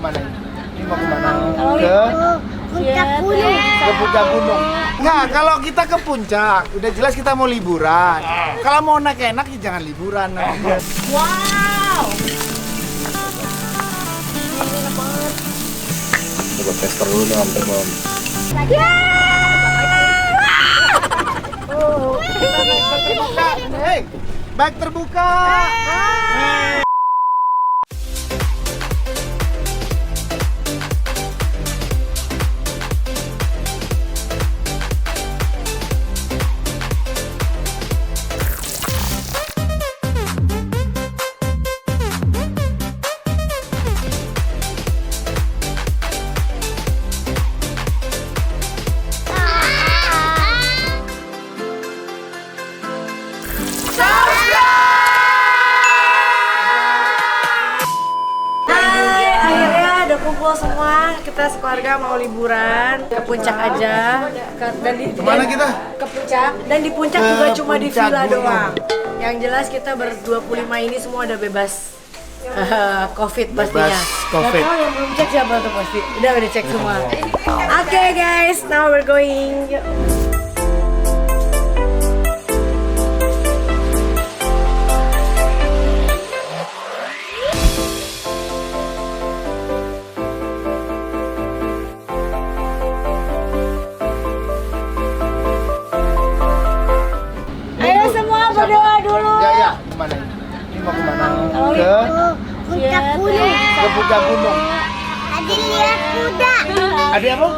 kemana ini? Ini mau kemana? Ke Puncak Gunung. Ke Puncak Gunung. Nah, kalau kita ke puncak, udah jelas kita mau liburan. Kalau mau naik enak, ya jangan liburan. Wow. Coba tester dulu dong, teman. Hei, bag terbuka. Kumpul semua, kita sekeluarga mau liburan ke puncak aja. Kemana kita? Ke puncak. Dan di puncak Ke juga cuma di Puncak villa Gunung. doang. Yang jelas kita ber-25 ini semua udah bebas COVID pastinya. Bebas COVID. Gak tau yang belum cek siapa tuh pasti. Udah cek semua. Oke guys, now we're going. Yuk. Ayo semua berdoa dulu. Ya, kemana ini? Ini mau kemana? Ke Puncak Gunung. Ke Puncak Gunung. Tadi lihat kuda. Ada apa?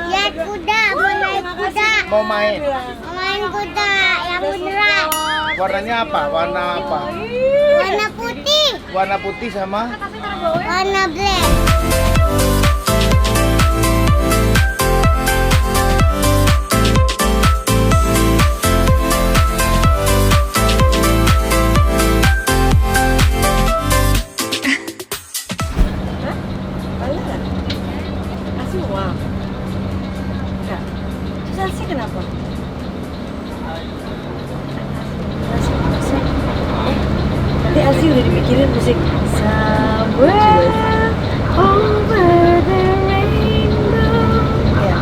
Lihat kuda, mau naik kuda. Mau main. Mau main kuda yang beneran. Warnanya apa? Warna apa? Warna putih, Warna putih sama warna black. Kenapa? Nanti Asi udah dipikirin musik Somewhere over the rainbow. Ya.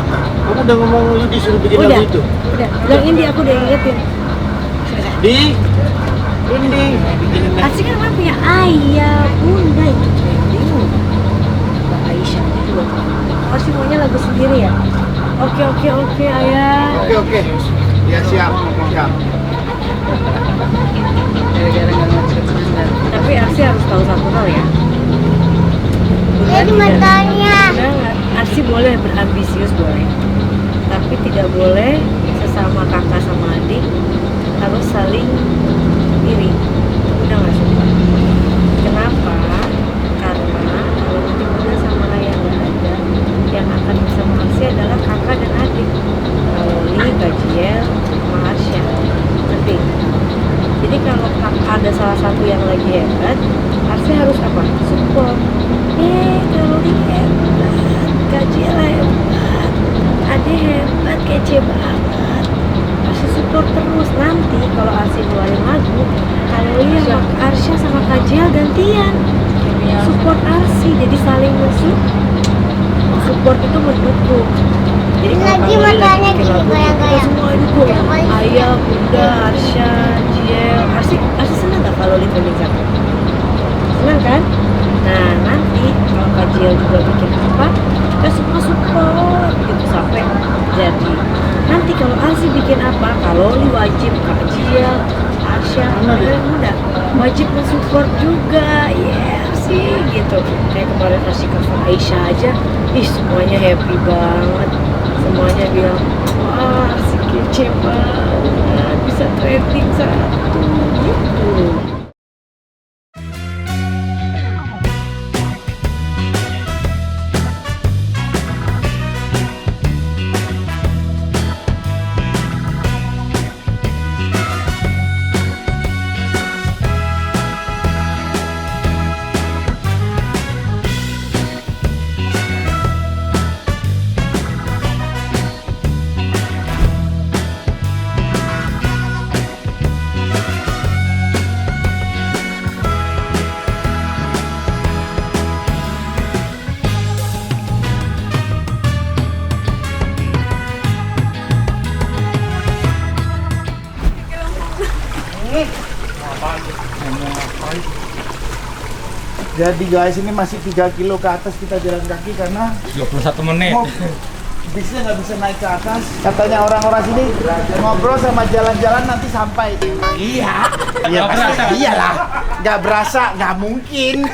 kamu udah ngomong lu disuruh bikin Udah, lagu itu? udah. Bilang ini aku udah ingetin. Di Indi. Asi kan memang punya ayah, bunda itu trending. Mbak Aisyah itu loh. Asi maunya lagu sendiri ya? Oke ayah. Oke. Ya siap. Gara-gara nggak ngerti benar. Tapi Arsi harus tahu satu hal ya. Jadi matanya. Arsi boleh berambisius boleh, tapi tidak boleh sesama kakak sama adik harus saling iri. Udah nggak suka. Kenapa? Karena kalau nanti bunda sama ayah nggak ada, yang akan bersama Arsi adalah kakak dan adik. Loli, Kajiel, sama Arsya. Ngerti? Jadi kalau ada salah satu yang lagi hebat, Arsi harus apa? Support. Loli hebat, Kajiel hebat, Ade hebat, kece banget. Arsi support terus. Nanti kalau Arsi keluarin lagu, kalau Loli sama Arsya sama Kajiel gantian support Arsi. Jadi saling support itu mendukung. Jadi lagi matanya gini goyang-goyang. Semua dukung. Ayah, bunda, Arsya, Jiel. Arsi senang gak kalau liburan satu? Senang kan? Nah nanti kalau Kak Jiel juga bikin apa, kita semua support gitu sampai jadi. Nanti kalau Arsi bikin apa, kalau Li wajib Kak Jiel, Arsya, bunda wajib mensupport juga. Sih gitu. Kayak kemarin Arsi cover Aisyah aja, semuanya happy banget. Semuanya bilang, wah si kece banget, bisa trending satu gitu. Jadi guys, ini masih 3 kilo ke atas kita jalan kaki karena 21 menit. bisnya nggak bisa naik ke atas. Katanya orang-orang sini ngobrol sama jalan-jalan nanti sampai. Iya, iya pasti. Iyalah, nggak berasa, nggak mungkin.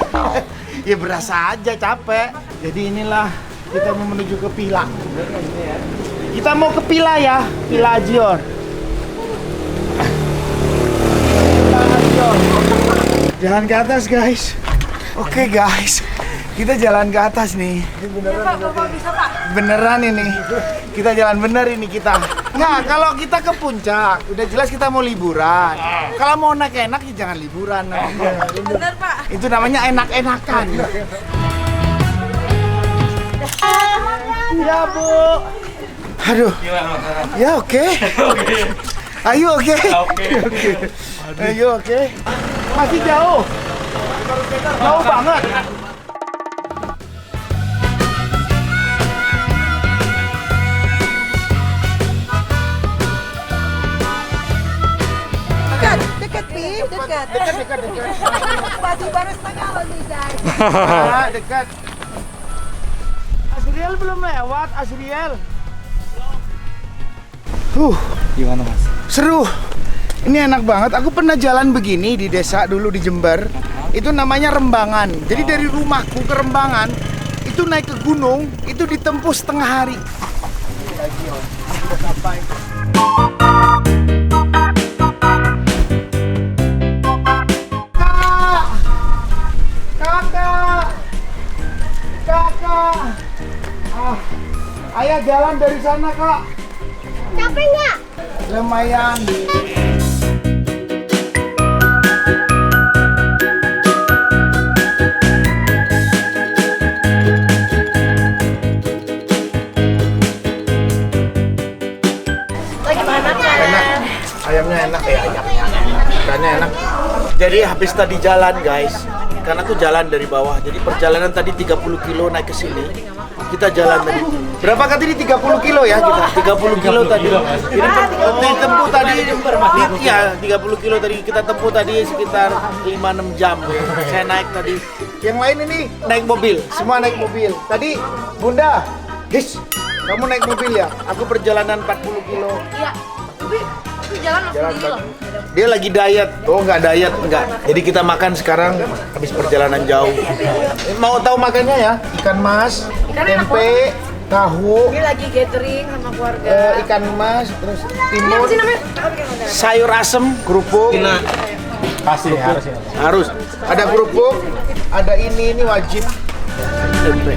Ya berasa aja capek. Jadi inilah kita mau menuju ke Pila. Kita mau ke Pila ya, Pila Ajior. Pila Ajior. Jalan ke atas guys. Oke guys, kita jalan ke atas nih. Beneran ini. Kita jalan bener ini kita. Nah, kalau kita ke puncak, udah jelas kita mau liburan. Kalau mau naik enak ya jangan liburan. Bener Pak. Itu namanya enak-enakan. Ya Bu. Aduh. Ya oke. Ayo oke. Ayo oke. Masih jauh. Jauh banget. Dekat. Baju baru setengah loh nih guys. Dekat. Asriel belum lewat, Asriel. Gimana Mas? Seru. Ini enak banget. Aku pernah jalan begini di desa dulu di Jember. Itu namanya Rembangan. Jadi dari rumahku ke Rembangan itu naik ke gunung itu ditempuh setengah hari. Sudah sampai. Kakak. Ayah jalan dari sana, Kak. Capek nggak? Lumayan. Lagi mana kan? Enak. Ayamnya enak ya, ikannya enak. Jadi habis tadi jalan guys, karena aku jalan dari bawah. Jadi perjalanan tadi 30 kilo naik ke sini. Kita jalan tadi. Berapa kali tadi 30 kilo ya kita? 30 kilo tadi. Kita tempuh tadi ya 30 kilo tadi kita tempuh tadi sekitar 5-6 jam. Saya naik tadi. Yang lain ini naik mobil, semua naik mobil. Tadi Bunda, guys, kamu naik mobil ya? Aku perjalanan 40 kilo. Iya. Tapi jalan sendiri loh. Dia lagi diet. Oh, nggak diet, enggak. Jadi kita makan sekarang habis perjalanan jauh. Mau tahu makannya ya? Ikan mas, tempe, tahu, Ini lagi gathering sama keluarga. ikan mas, terus Ini apa timun, sih namanya? Apa bikin konten? sayur asem, kerupuk. Pasti harus ya. Harus. Ada kerupuk, ada ini wajib. Tempe.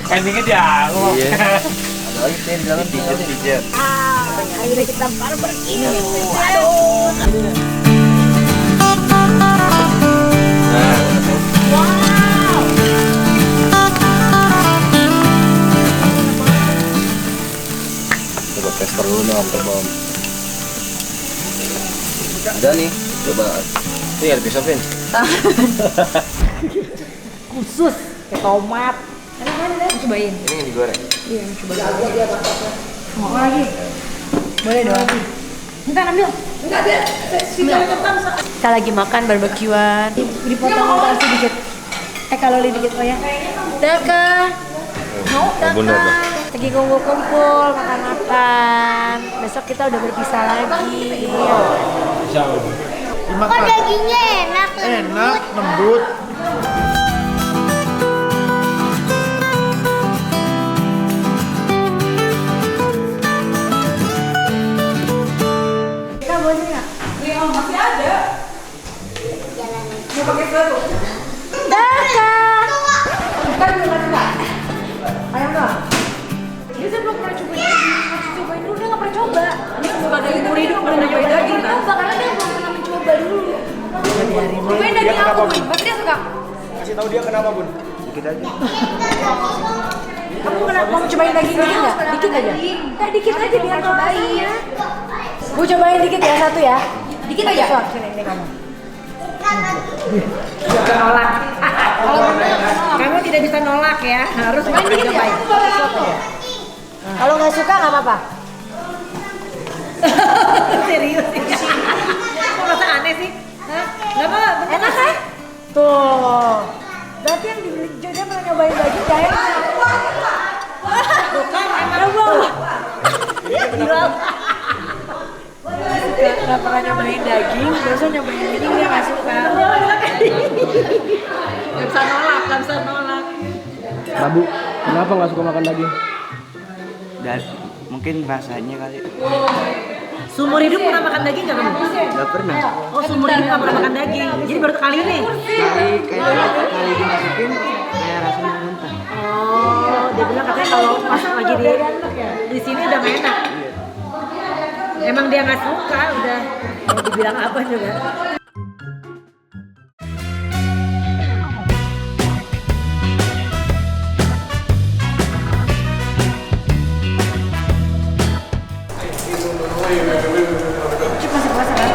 Pendingnya dia. Iya. Akhirnya kita baru begini. Aduh. Coba tester dulu nih Om Bom. Udah nih, coba. Ini ada pisau Vin. Khusus kayak tomat. Enak-enak deh. Cobain. Ini yang digoreng. Iya, coba. Mau lagi? Boleh dong. Minta ambil. Enggak ada. Kita lagi makan barbekyuan. Dipotong nasi dikit. Kalori dikit oh ya. Daka. Mau Daka. Lagi kumpul-kumpul, makan-makan. Besok kita udah berpisah lagi. Kok Dimakan. dagingnya enak? Enak, lembut. Kita boleh nggak? Masih ada. Mau pakai sepatu? Daka. Kan belum ada. Ayam dong. Ini saya belum pernah cobain daging. Harus cobain dulu, dia nggak pernah coba. Ini semoga dari umur hidup pernah nyobain daging kan? Karena dia belum pernah mencoba dulu. Cobain daging aku, Win. Pasti dia berapa Bun? Dikit aja. Kamu mau cobain daging dikit nggak? Dikit aja. Dikit aja biar cobain. Bu cobain dikit ya, satu ya. Dikit aja. Sini ini kamu. Nolak. Kamu tidak bisa nolak ya, harus cobain. Kalau nggak suka nggak apa-apa. Serius sih. Kok rasa aneh sih? Hah? Nggak apa-apa. Enak kan? Tuh. Berarti yang di Jogja pernah nyobain daging gak enak? Bukan, emang gila. Gak pernah nyobain daging, biasa nyobain daging dia gak suka. Gak bisa nolak, gak bisa nolak. Abu, kenapa nggak suka makan daging? Dan mungkin rasanya kali. Seumur hidup pernah makan daging gak kamu? Nggak pernah. Oh, seumur hidup gak pernah makan daging. Jadi baru kali ini? Kali dimasukin kayak rasanya mentah. Oh, dia bilang katanya kalau pas lagi di sini udah gak enak. Emang dia nggak suka, udah mau dibilang apa juga. Masih puasa kan?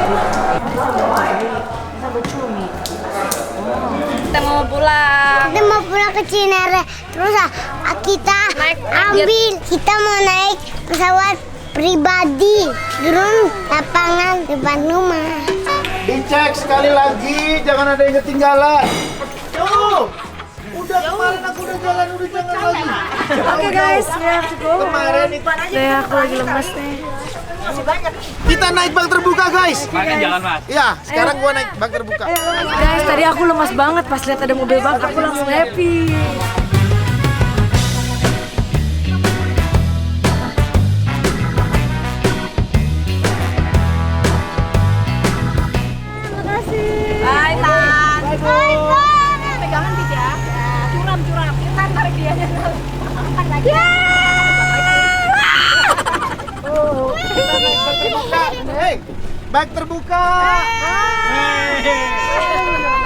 Sama cumi. Kita mau pulang ke Cinere. Terus kita kita mau naik pesawat pribadi turun lapangan depan rumah. Dicek sekali lagi, jangan ada yang ketinggalan. Tuh, udah kemarin aku udah jalan, udah jangan lagi. Oke guys, we have to go. Kemarin itu Aku lagi lemas nih. kita naik bak terbuka guys. Makan jalan mas. Iya, sekarang gua naik bak terbuka. Guys, tadi aku lemas banget pas lihat ada mobil bak, aku langsung happy. Bye, Tan. Pegangan bis ya. Curam. Kita tarik dia. Oh. Hei, bak terbuka. Hehehe.